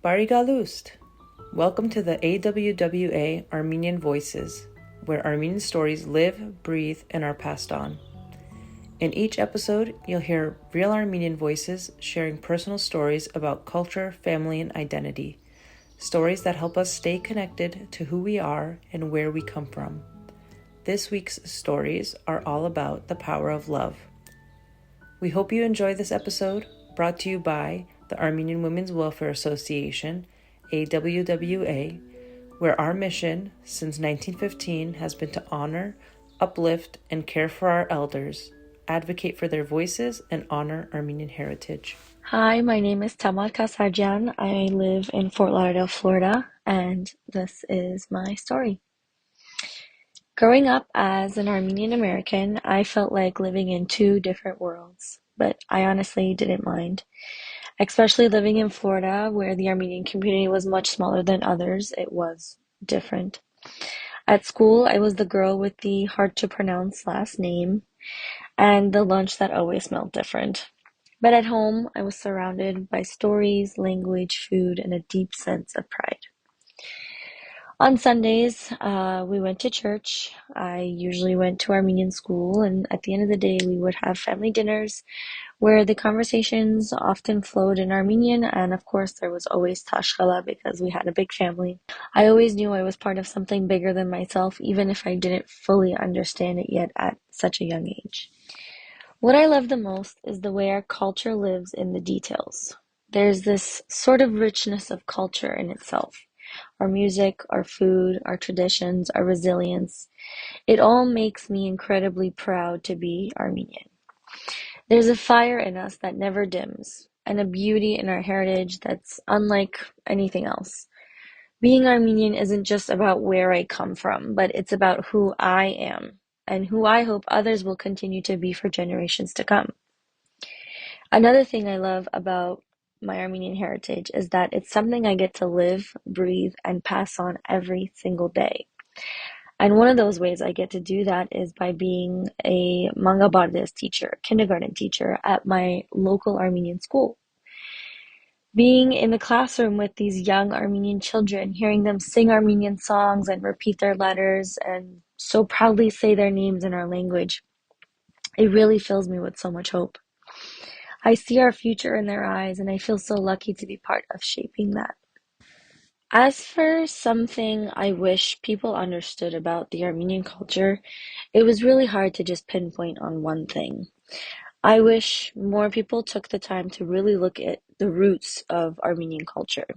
Barigalust! Welcome to the AWWA Armenian Voices, where Armenian stories live, breathe, and are passed on. In each episode, you'll hear real Armenian voices sharing personal stories about culture, family, and identity. Stories that help us stay connected to who we are and where we come from. This week's stories are all about the power of love. We hope you enjoy this episode, brought to you by the Armenian Women's Welfare Association, AWWA, where our mission since 1915 has been to honor, uplift, and care for our elders, advocate for their voices, and honor Armenian heritage. Hi, my name is Tamar Kassarjian. I live in Fort Lauderdale, Florida, and this is my story. Growing up as an Armenian-American, I felt like living in two different worlds, but I honestly didn't mind. Especially living in Florida, where the Armenian community was much smaller than others, it was different. At school, I was the girl with the hard-to-pronounce last name and the lunch that always smelled different. But at home, I was surrounded by stories, language, food, and a deep sense of pride. On Sundays, we went to church. I usually went to Armenian school, and at the end of the day, we would have family dinners where the conversations often flowed in Armenian, and of course, there was always tashkala because we had a big family. I always knew I was part of something bigger than myself, even if I didn't fully understand it yet at such a young age. What I love the most is the way our culture lives in the details. There's this sort of richness of culture in itself. Our music, our food, our traditions, our resilience. It all makes me incredibly proud to be Armenian. There's a fire in us that never dims, and a beauty in our heritage that's unlike anything else. Being Armenian isn't just about where I come from, but it's about who I am and who I hope others will continue to be for generations to come. Another thing I love about my Armenian heritage is that it's something I get to live, breathe, and pass on every single day. And one of those ways I get to do that is by being a manga bardes teacher, kindergarten teacher at my local Armenian school. Being in the classroom with these young Armenian children, hearing them sing Armenian songs and repeat their letters and so proudly say their names in our language, it really fills me with so much hope. I see our future in their eyes, and I feel so lucky to be part of shaping that. As for something I wish people understood about the Armenian culture, it was really hard to just pinpoint on one thing. I wish more people took the time to really look at the roots of Armenian culture,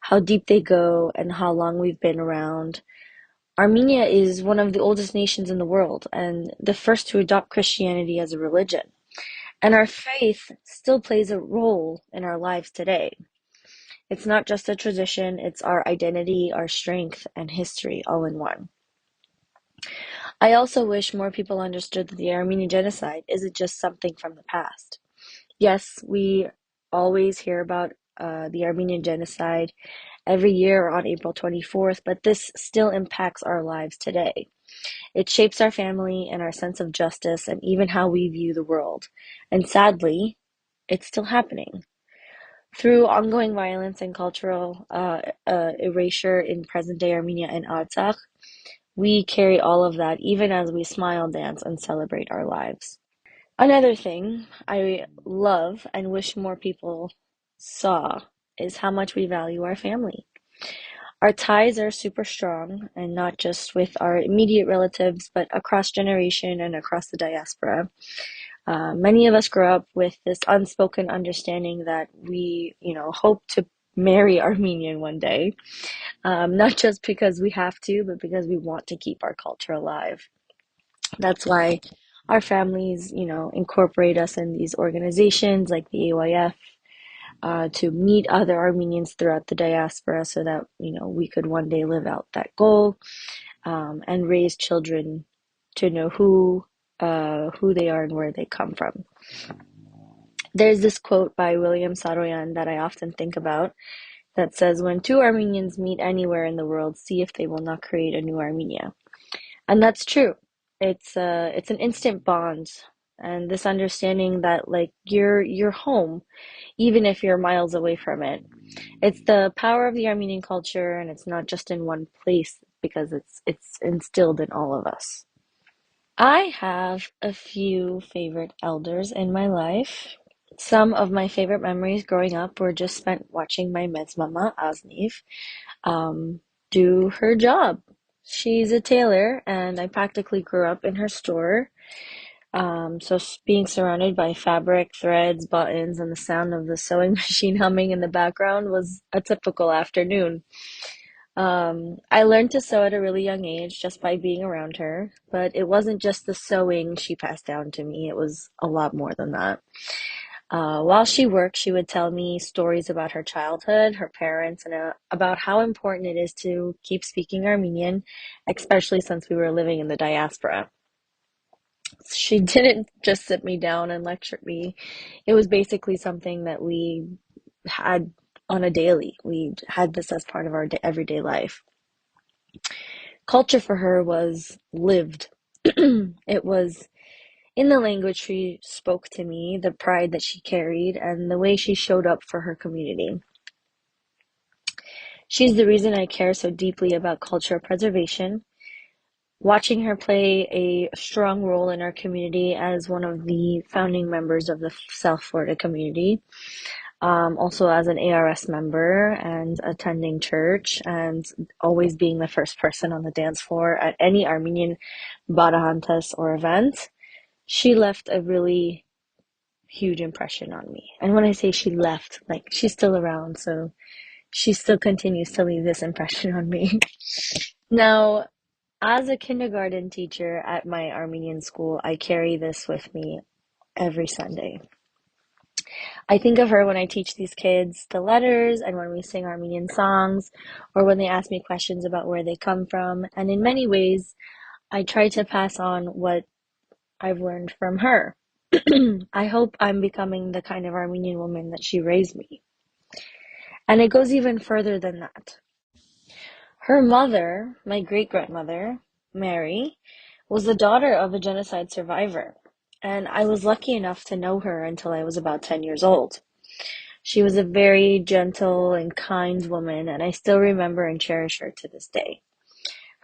how deep they go, and how long we've been around. Armenia is one of the oldest nations in the world and the first to adopt Christianity as a religion. And our faith still plays a role in our lives today. It's not just a tradition, it's our identity, our strength, and history all in one. I also wish more people understood that the Armenian genocide isn't just something from the past. Yes, we always hear about the Armenian genocide every year on April 24th, but this still impacts our lives today. It shapes our family and our sense of justice and even how we view the world. And sadly, it's still happening. Through ongoing violence and cultural erasure in present-day Armenia and Artsakh, we carry all of that even as we smile, dance, and celebrate our lives. Another thing I love and wish more people saw is how much we value our family. Our ties are super strong, and not just with our immediate relatives, but across generation and across the diaspora. Many of us grow up with this unspoken understanding that we, hope to marry Armenian one day, not just because we have to, but because we want to keep our culture alive. That's why our families, incorporate us in these organizations like the AYF, to meet other Armenians throughout the diaspora so that, we could one day live out that goal, and raise children to know who they are and where they come from. There's this quote by William Saroyan that I often think about that says, "When two Armenians meet anywhere in the world, see if they will not create a new Armenia." And that's true. It's an instant bond, and this understanding that like you're home even if you're miles away from it. It's the power of the Armenian culture, and it's not just in one place because it's instilled in all of us. I have a few favorite elders in my life. Some of my favorite memories growing up were just spent watching my mama, Asniv, um, do her job. She's a tailor, and I practically grew up in her store. So being surrounded by fabric, threads, buttons, and the sound of the sewing machine humming in the background was a typical afternoon. I learned to sew at a really young age just by being around her, but it wasn't just the sewing she passed down to me, it was a lot more than that. While she worked, she would tell me stories about her childhood, her parents, and about how important it is to keep speaking Armenian, especially since we were living in the diaspora. She didn't just sit me down and lecture me. It was basically something that we had on a daily. We had this as part of our everyday life. Culture for her was lived. It was in the language she spoke to me, the pride that she carried, and the way she showed up for her community. She's the reason I care so deeply about cultural preservation. Watching her play a strong role in our community as one of the founding members of the South Florida community, also as an ARS member and attending church and always being the first person on the dance floor at any Armenian Barahantas or event. She left a really huge impression on me. And when I say she left, like she's still around, so she still continues to leave this impression on me. Now, as a kindergarten teacher at my Armenian school, I carry this with me every Sunday. I think of her when I teach these kids the letters and when we sing Armenian songs or when they ask me questions about where they come from. And in many ways, I try to pass on what I've learned from her. I hope I'm becoming the kind of Armenian woman that she raised me. And it goes even further than that. Her mother, my great-grandmother, Mary, was the daughter of a genocide survivor, and I was lucky enough to know her until I was about 10 years old. She was a very gentle and kind woman, and I still remember and cherish her to this day.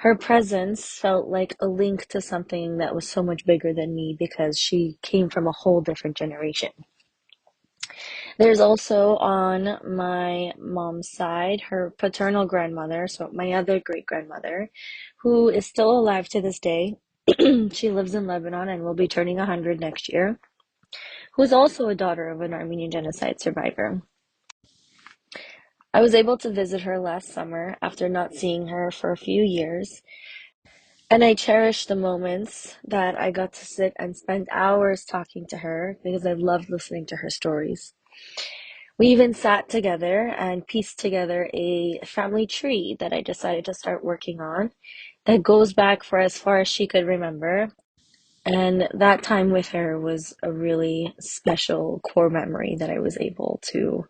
Her presence felt like a link to something that was so much bigger than me because she came from a whole different generation. There's also on my mom's side her paternal grandmother, so my other great grandmother, who is still alive to this day. She lives in Lebanon and will be turning 100 next year, who is also a daughter of an Armenian genocide survivor. I was able to visit her last summer after not seeing her for a few years, and I cherish the moments that I got to sit and spend hours talking to her because I loved listening to her stories. We even sat together and pieced together a family tree that I decided to start working on that goes back for as far as she could remember. And that time with her was a really special core memory that I was able to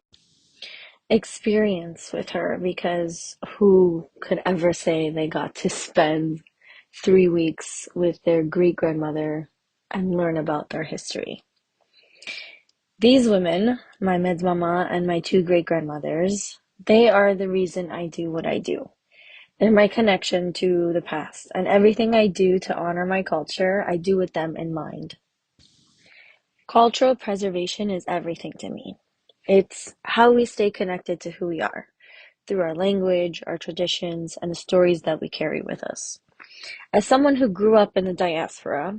experience with her because who could ever say they got to spend 3 weeks with their great grandmother and learn about their history? These women, my mama and my two great grandmothers, they are the reason I do what I do. They're my connection to the past, and everything I do to honor my culture, I do with them in mind. Cultural preservation is everything to me. It's how we stay connected to who we are, through our language, our traditions, and the stories that we carry with us. As someone who grew up in the diaspora,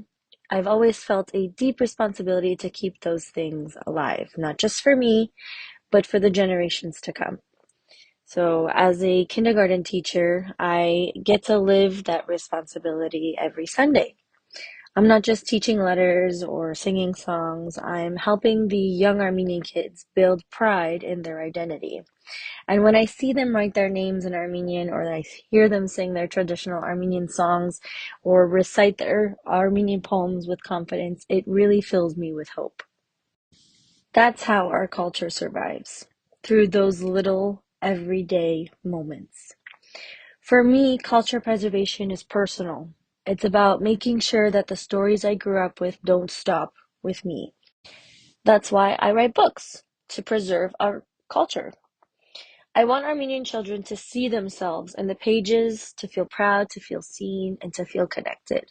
I've always felt a deep responsibility to keep those things alive, not just for me, but for the generations to come. So, as a kindergarten teacher, I get to live that responsibility every Sunday. I'm not just teaching letters or singing songs, I'm helping the young Armenian kids build pride in their identity. And when I see them write their names in Armenian, or I hear them sing their traditional Armenian songs, or recite their Armenian poems with confidence, it really fills me with hope. That's how our culture survives, through those little everyday moments. For me, culture preservation is personal. It's about making sure that the stories I grew up with don't stop with me. That's why I write books, to preserve our culture. I want Armenian children to see themselves in the pages, to feel proud, to feel seen, and to feel connected.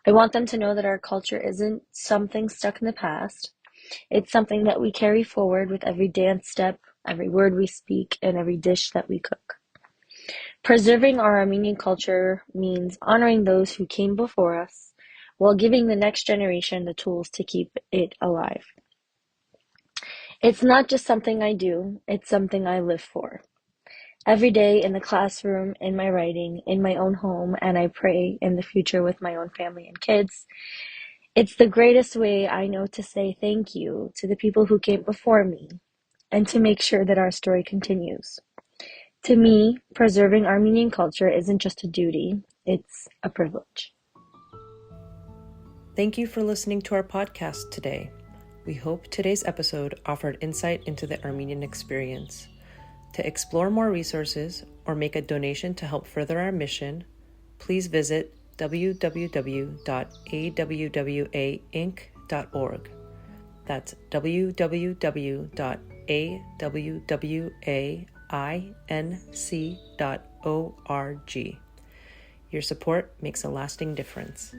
I want them to know that our culture isn't something stuck in the past. It's something that we carry forward with every dance step, every word we speak, and every dish that we cook. Preserving our Armenian culture means honoring those who came before us while giving the next generation the tools to keep it alive. It's not just something I do, it's something I live for. Every day in the classroom, in my writing, in my own home, and I pray in the future with my own family and kids. It's the greatest way I know to say thank you to the people who came before me and to make sure that our story continues. To me, preserving Armenian culture isn't just a duty, it's a privilege. Thank you for listening to our podcast today. We hope today's episode offered insight into the Armenian experience. To explore more resources or make a donation to help further our mission, please visit www.awwainc.org. That's www.awwainc.org. Your support makes a lasting difference.